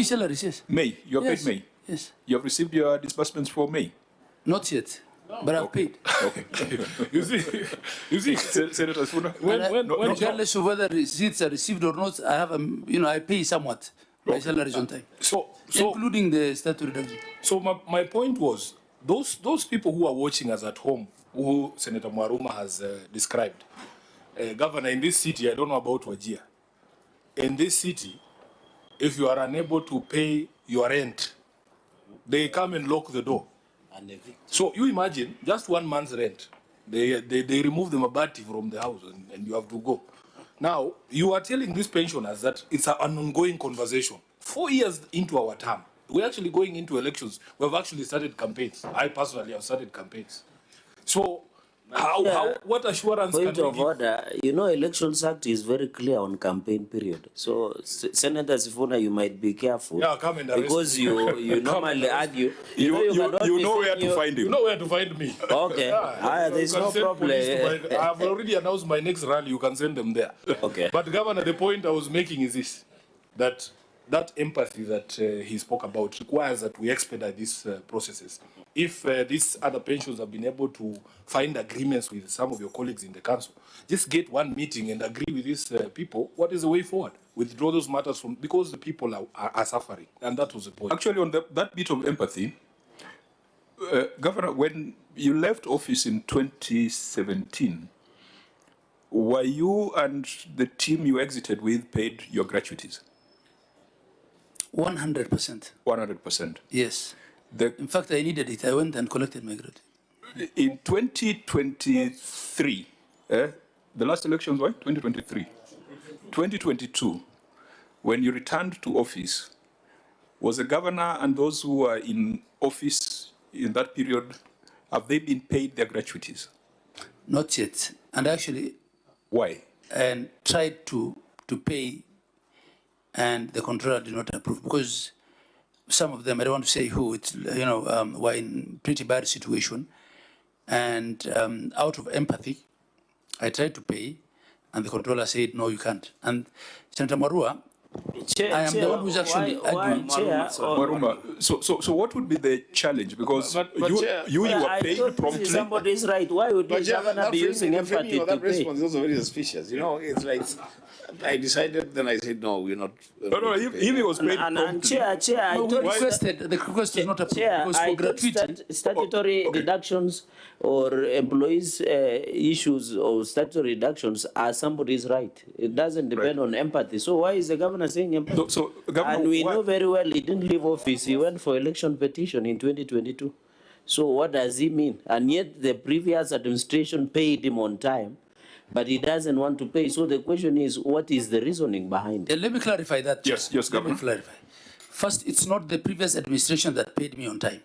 salaries, yes. May, you're Yes. paid May? Yes. You have received your disbursements for May? Not yet, but I've paid. Okay. You see, Senator Sifuna? Regardless of whether receipts are received or not, I have, I pay somewhat my salaries on time, so including the statutory reduction. So my point was, those people who are watching us at home, who Senator Mwaruma has described, Governor, in this city, I don't know about Wajir, in this city, if you are unable to pay your rent, they come and lock the door. So you imagine, just 1 month's rent, they remove the mabati from the house and you have to go. Now, you are telling these pensioners that it's an ongoing conversation. 4 years into our term, we're actually going into elections. We've actually started campaigns. I personally have started campaigns. So, what assurance Point can we of give? order, Elections Act is very clear on campaign period. So, Senator Sifuna, you might be careful. Yeah, come and arrest because me. you normally argue. You know where to find him. You know where to find me. Okay. There's You can no send problem. police to my- I've already announced my next rally. You can send them there. Okay. But Governor, the point I was making is this: that empathy that he spoke about requires that we expedite these processes. If these other pensions have been able to find agreements with some of your colleagues in the council, just get one meeting and agree with these people. What is the way forward? Withdraw those matters from, because the people are suffering, and that was the point. Actually, on that bit of empathy, Governor, when you left office in 2017, were you and the team you exited with paid your gratuities? 100%. 100%. Yes. In fact, I needed it. I went and collected my gratuity. In 2023, the last elections were 2023. 2022, when you returned to office, was the governor and those who were in office in that period, have they been paid their gratuities? Not yet. And actually, why? And tried to pay, and the controller did not approve, because some of them, I don't want to say who, it's, were in pretty bad situation. And out of empathy, I tried to pay, and the controller said, no, you can't. And Senator Marua, I am the one who's actually arguing. Maruma, so what would be the challenge? Because you were paid promptly. Somebody's right. Why would the governor be using empathy to that pay? response is also very suspicious. It's like, I decided, then I said, no, we're not. No, if he was paid promptly. Chair, I No, thought the request is not approved. Chair, Because I for thought gratuity, statutory deductions or employees' issues or statutory deductions are somebody's right. It doesn't depend on empathy. So why is the governor saying empathy? So, Governor, and we know very well he didn't leave office. He went for election petition in 2022. So what does he mean? And yet the previous administration paid him on time, but he doesn't want to pay. So the question is, what is the reasoning behind it? let me clarify that. Yes, Let me Governor. clarify. First, it's not the previous administration that paid me on time.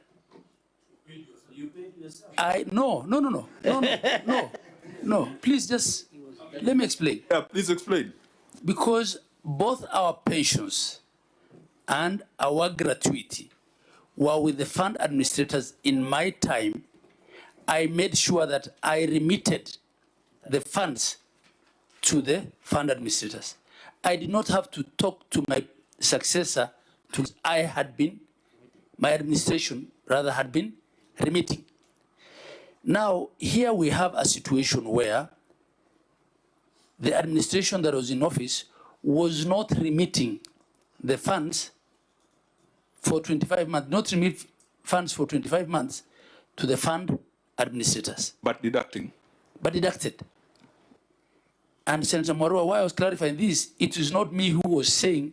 You paid yourself. No. Please just let me explain. Yeah, please explain. Because both our pensions and our gratuity were with the fund administrators in my time. I made sure that I remitted the funds to the fund administrators. I did not have to talk to my successor. My administration rather had been remitting. Now, here we have a situation where the administration that was in office was not remitting the funds for 25 months, not remit funds for 25 months to the fund administrators. But deducting. But deducted. And Senator Marua, why I was clarifying this, it is not me who was saying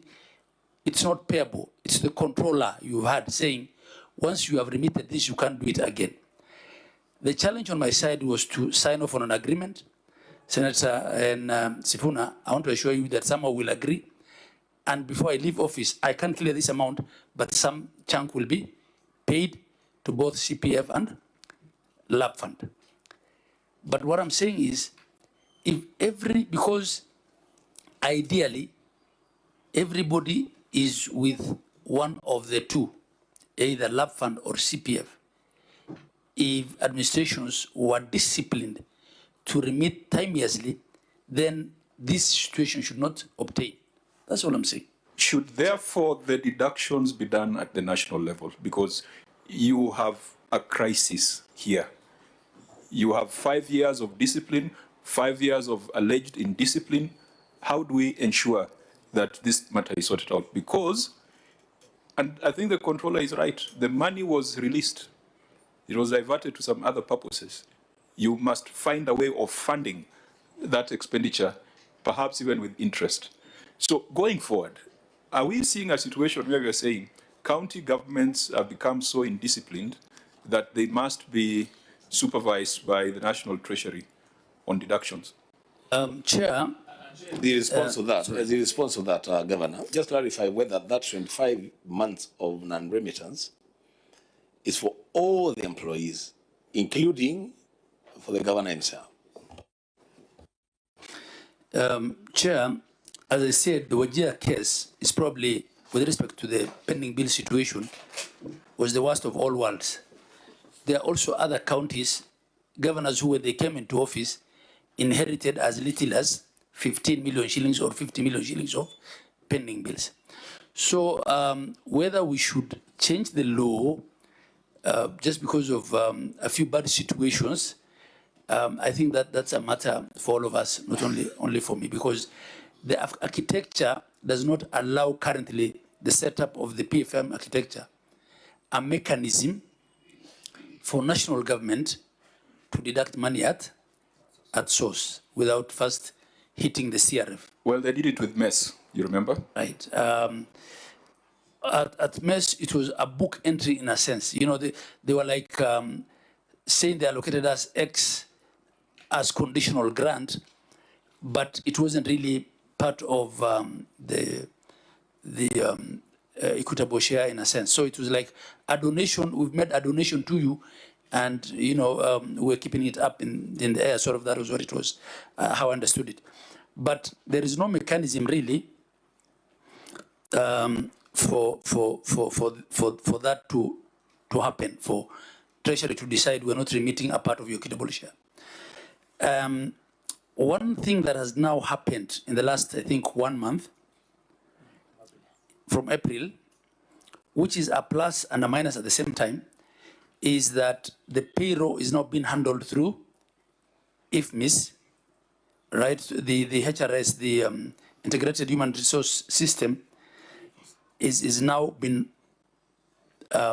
it's not payable. It's the controller you had saying, once you have remitted this, you can't do it again. The challenge on my side was to sign off on an agreement. Senator and Sifuna, I want to assure you that someone will agree. And before I leave office, I can clear this amount, but some chunk will be paid to both CPF and lab fund. But what I'm saying is, because ideally, everybody is with one of the two, either lab fund or CPF. If administrations were disciplined to remit timeously, then this situation should not obtain. That's all I'm saying. Should therefore the deductions be done at the national level? Because you have a crisis here. You have 5 years of discipline, 5 years of alleged indiscipline. How do we ensure that this matter is sorted out? Because, and I think the controller is right, the money was released. It was diverted to some other purposes. You must find a way of funding that expenditure, perhaps even with interest. So going forward, are we seeing a situation where we are saying county governments have become so indisciplined that they must be supervised by the National Treasury on deductions? Chair, The response to that, Governor, just clarify whether that 25 months of non-remittance is for all the employees, including for the governor himself. Chair, as I said, the Wajir case is probably, with respect to the pending bill situation, was the worst of all worlds. There are also other counties, governors who, when they came into office, inherited as little as 15 million shillings or 50 million shillings of pending bills. So whether we should change the law just because of a few bad situations, I think that that's a matter for all of us, not only for me, because the architecture does not allow currently the setup of the PFM architecture a mechanism for national government to deduct money at source without first hitting the CRF. Well, they did it with MES, you remember? Right. At MES, it was a book entry in a sense. You know, they were like saying they allocated us X as conditional grant, but it wasn't really part of the equitable share in a sense. So it was like a donation. We've made a donation to you, and you know we're keeping it up in the air. Sort of that was what it was, how I understood it. But there is no mechanism really for that to happen, for Treasury to decide we're not remitting a part of your equitable share. One thing that has now happened in the last, I think, 1 month, from April, which is a plus and a minus at the same time, is that the payroll is now being handled through IFMIS, right? The HRS, the Integrated Human Resource System, is now been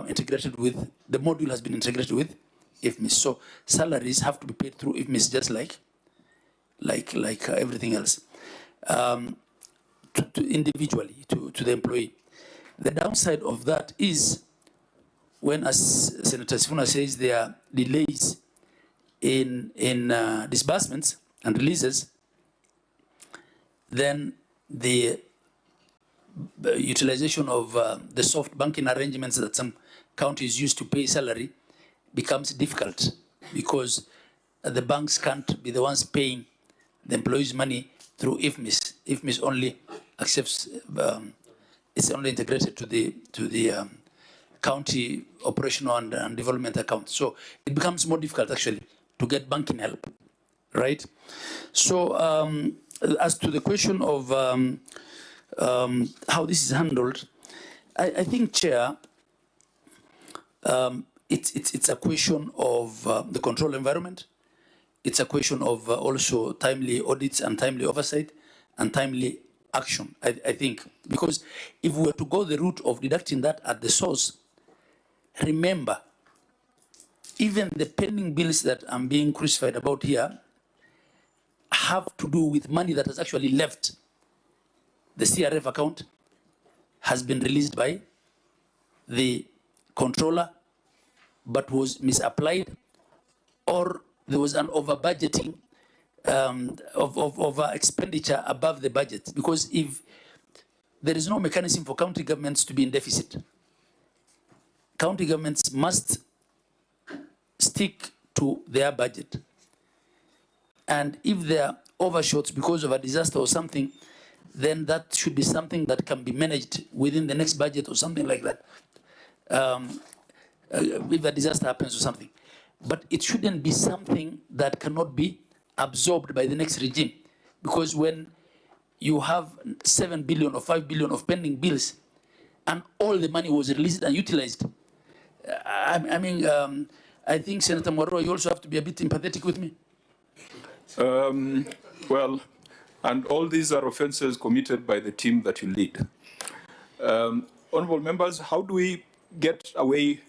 integrated with, the module has been integrated with IFMIS. So salaries have to be paid through IFMIS just like everything else, individually to the employee. The downside of that is when, as Senator Sifuna says, there are delays in disbursements and releases, then the utilization of the soft banking arrangements that some counties use to pay salary becomes difficult, because the banks can't be the ones paying the employees' money through IFMIS. IFMIS only accepts, it's only integrated to the county operational and development account. So it becomes more difficult actually to get banking help, right? So as to the question of how this is handled, I think, Chair, it's a question of the control environment. It's a question of also timely audits and timely oversight and timely action, I think. Because if we were to go the route of deducting that at the source, remember, even the pending bills that I'm being crucified about here have to do with money that has actually left the CRF account, has been released by the controller, but was misapplied, or there was an over-budgeting of expenditure above the budget. Because if there is no mechanism for county governments to be in deficit, county governments must stick to their budget. And if there are overshots because of a disaster or something, then that should be something that can be managed within the next budget or something like that. If a disaster happens or something. But it shouldn't be something that cannot be absorbed by the next regime. Because when you have 7 billion or 5 billion of pending bills, and all the money was released and utilized. I think, Senator Moro, you also have to be a bit empathetic with me. Well, and all these are offenses committed by the team that you lead. Honorable members, how do we get away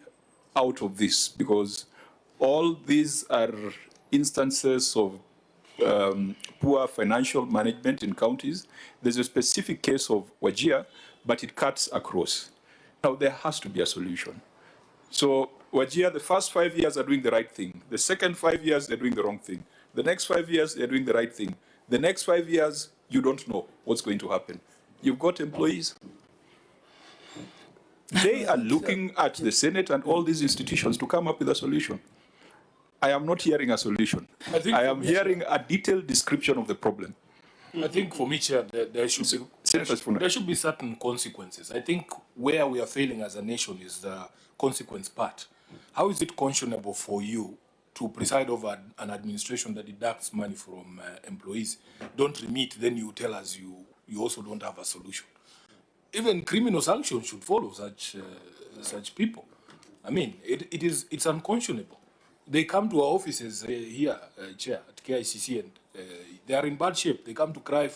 out of this? Because all these are instances of poor financial management in counties. There's a specific case of Wajir, but it cuts across. Now, there has to be a solution. So Wajir, the first 5 years are doing the right thing. The second 5 years, they're doing the wrong thing. The next 5 years, they're doing the right thing. The next 5 years, you don't know what's going to happen. You've got employees. They are looking at the Senate and all these institutions to come up with a solution. I am not hearing a solution. I am hearing a detailed description of the problem. I think for me, Chair, there should be certain consequences. I think where we are failing as a nation is the consequence part. How is it conscionable for you to preside over an administration that deducts money from employees, don't remit, then you tell us you also don't have a solution? Even criminal sanctions should follow such people. I mean, it's unconscionable. They come to our offices here, Chair, at KICC, and they are in bad shape. They come to cry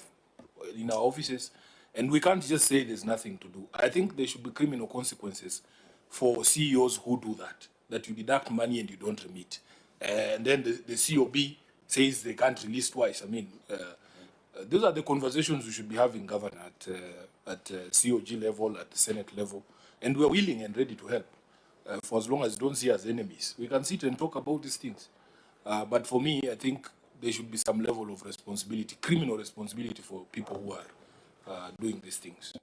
in our offices, and we can't just say there's nothing to do. I think there should be criminal consequences for CEOs who do that you deduct money and you don't remit. And then the COB says they can't release twice. I mean, those are the conversations we should be having, Governor, at COG level, at the Senate level. And we're willing and ready to help. For as long as you don't see us enemies. We can sit and talk about these things. But for me, I think there should be some level of responsibility, criminal responsibility for people who are doing these things.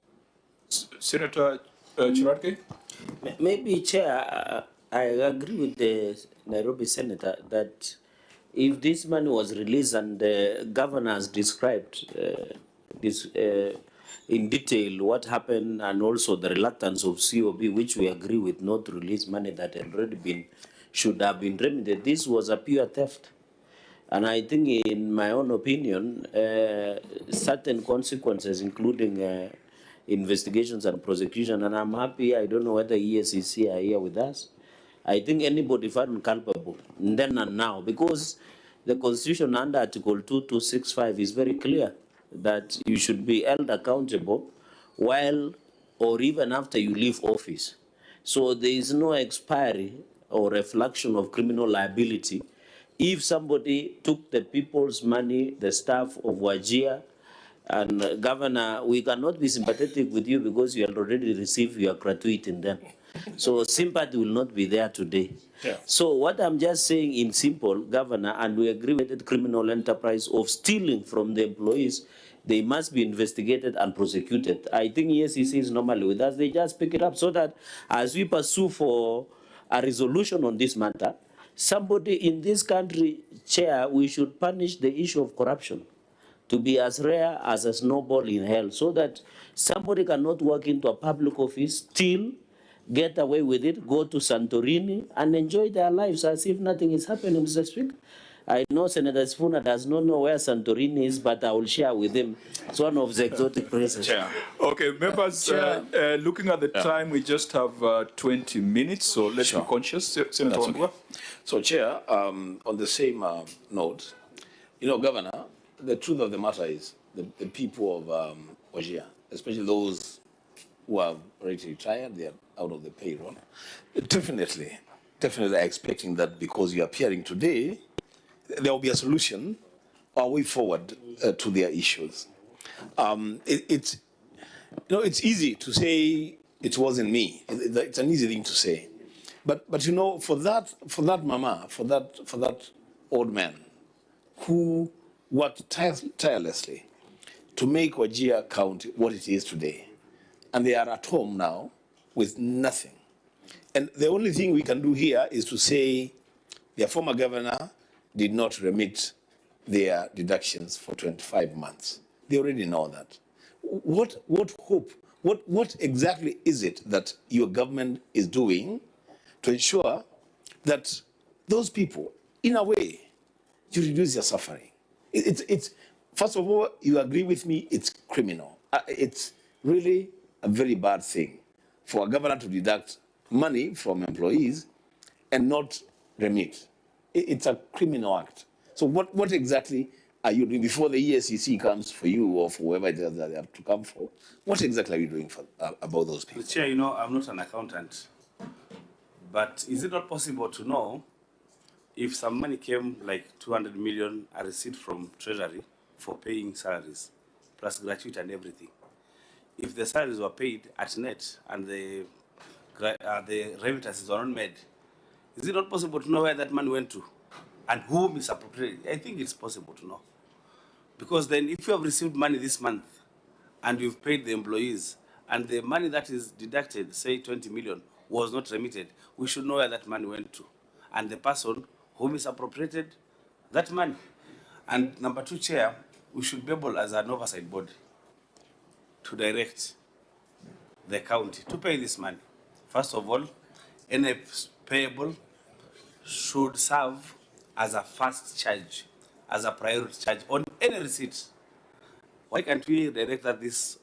Senator Chirarke? Maybe, Chair, I agree with the Nairobi Senator that if this money was released and the governor has described this in detail what happened and also the reluctance of COB, which we agree with, not to release money that had already should have been remitted, this was a pure theft. And I think, in my own opinion, certain consequences, including investigations and prosecution, and I'm happy, I don't know whether ESCC are here with us. I think anybody found culpable, then and now, because the Constitution under Article 2265 is very clear that you should be held accountable while or even after you leave office. So there is no expiry or reflection of criminal liability if somebody took the people's money, the staff of Wajir. And Governor, we cannot be sympathetic with you because you already received your gratuity in them. So sympathy will not be there today. Yeah. So what I'm just saying in simple, Governor, and we agree with the criminal enterprise of stealing from the employees, they must be investigated and prosecuted. I think ESCC is normally with us. They just pick it up so that as we pursue for a resolution on this matter, somebody in this country, Chair, we should punish the issue of corruption to be as rare as a snowball in hell, so that somebody cannot walk into a public office, steal, get away with it, go to Santorini, and enjoy their lives as if nothing is happening, Mr. Speaker. I know Senator Sifuna does not know where Santorini is, but I will share with him. It's one of the exotic places. Okay, members, looking at the time, we just have 20 minutes, so let's be conscious. Senator Wambua. Okay. So, Chair, on the same note, you know, Governor, the truth of the matter is the people of Wajir, especially those who have already retired, they are out of the payroll, definitely are expecting that because you are appearing today, there will be a solution or a way forward to their issues. It's easy to say it wasn't me. It's an easy thing to say, but you know, for that mama, for that old man who worked tirelessly to make Wajir County what it is today, and they are at home now with nothing. And the only thing we can do here is to say their former governor did not remit their deductions for 25 months. They already know that. What hope, what exactly is it that your government is doing to ensure that those people, in a way, you reduce their suffering? It's First of all, you agree with me, it's criminal. It's really a very bad thing for a governor to deduct money from employees and not remit. It's a criminal act. So what exactly are you doing before the ESCC comes for you or for whoever it is that they have to come for? What exactly are you doing for, about those people? Chair, you know, I'm not an accountant, but is it not possible to know if some money came, like 200 million, a receipt from Treasury for paying salaries, plus gratuity and everything? If the salaries were paid at net and the remittances were not made, is it not possible to know where that money went to and who misappropriated? I think it's possible to know. Because then if you have received money this month and you've paid the employees and the money that is deducted, say 20 million, was not remitted, we should know where that money went to and the person who misappropriated that money. And number two, Chair, we should be able as an oversight body to direct the county to pay this money. First of all, any payable should serve as a first charge, as a priority charge on any receipt. Why can't we direct that this